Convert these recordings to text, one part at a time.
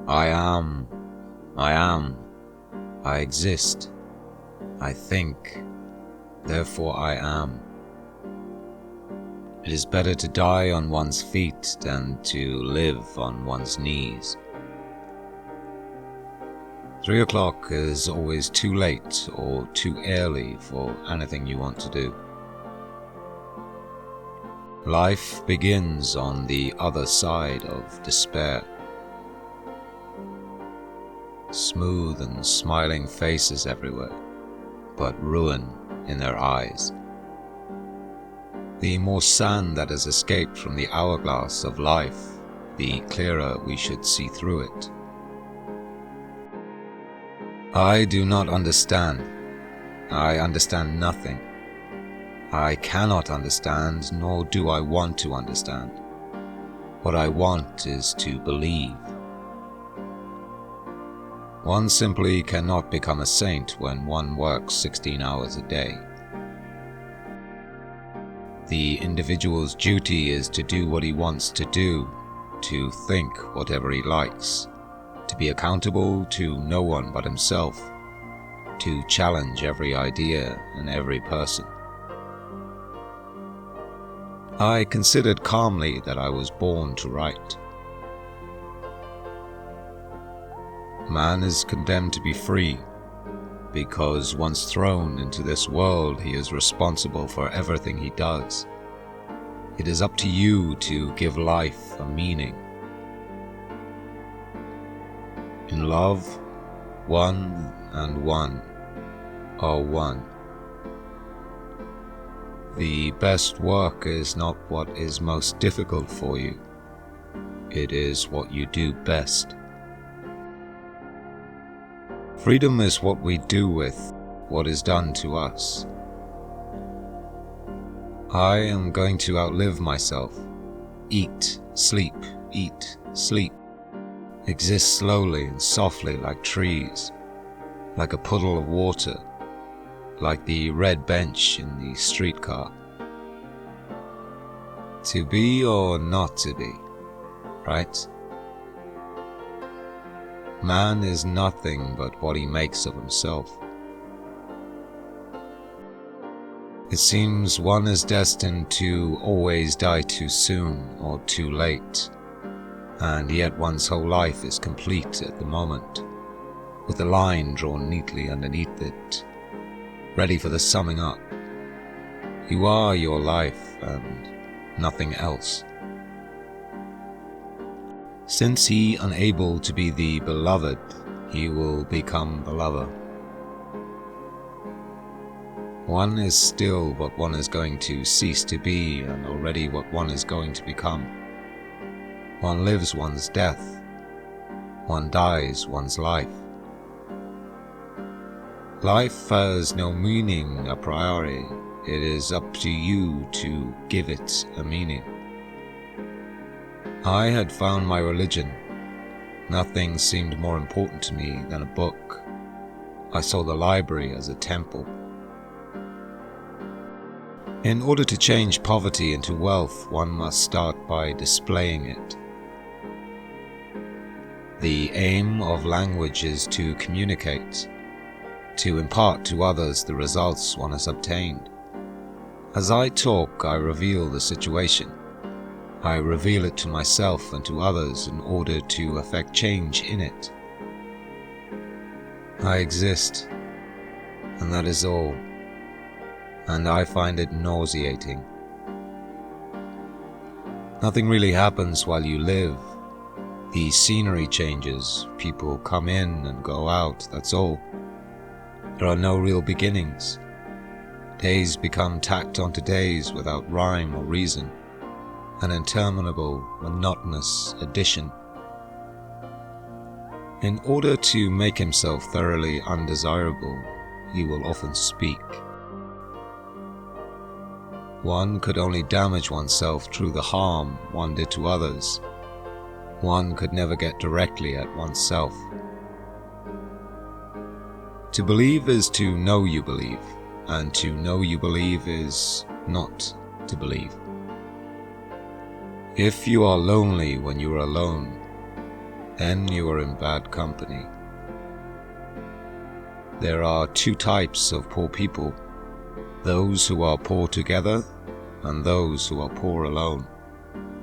I am, I exist, I think, therefore I am. It is better to die on one's feet than to live on one's knees. 3 o'clock is always too late or too early for anything you want to do. Life begins on the other side of despair. Smooth and smiling faces everywhere, but ruin in their eyes. The more sand that has escaped from the hourglass of life, the clearer we should see through it. I do not understand. I understand nothing. I cannot understand, nor do I want to understand. What I want is to believe. One simply cannot become a saint when one works 16 hours a day. The individual's duty is to do what he wants to do, to think whatever he likes, to be accountable to no one but himself, to challenge every idea and every person. I considered calmly that I was born to write. Man is condemned to be free, because once thrown into this world he is responsible for everything he does. It is up to you to give life a meaning. In love, one and one are one. The best work is not what is most difficult for you. It is what you do best. Freedom is what we do with what is done to us. I am going to outlive myself. Eat, sleep, exist slowly and softly like trees, like a puddle of water, like the red bench in the streetcar. To be or not to be, right? Man is nothing but what he makes of himself. It seems one is destined to always die too soon or too late, and yet one's whole life is complete at the moment, with a line drawn neatly underneath it, ready for the summing up. You are your life and nothing else. Since he unable to be the beloved, he will become the lover. One is still what one is going to cease to be, and already what one is going to become. One lives one's death. One dies one's life. Life has no meaning a priori. It is up to you to give it a meaning. I had found my religion. Nothing seemed more important to me than a book. I saw the library as a temple. In order to change poverty into wealth, one must start by displaying it. The aim of language is to communicate, to impart to others the results one has obtained. As I talk, I reveal the situation. I reveal it to myself and to others in order to effect change in it. I exist, and that is all, and I find it nauseating. Nothing really happens while you live. The scenery changes, people come in and go out, that's all. There are no real beginnings. Days become tacked onto days without rhyme or reason. An interminable, monotonous addition. In order to make himself thoroughly undesirable, he will often speak. One could only damage oneself through the harm one did to others. One could never get directly at oneself. To believe is to know you believe, and to know you believe is not to believe. If you are lonely when you are alone, then you are in bad company. There are two types of poor people: those who are poor together and those who are poor alone.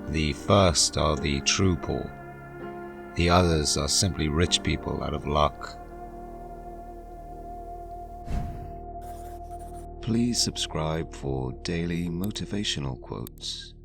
The first are the true poor. The others are simply rich people out of luck. Please subscribe for daily motivational quotes.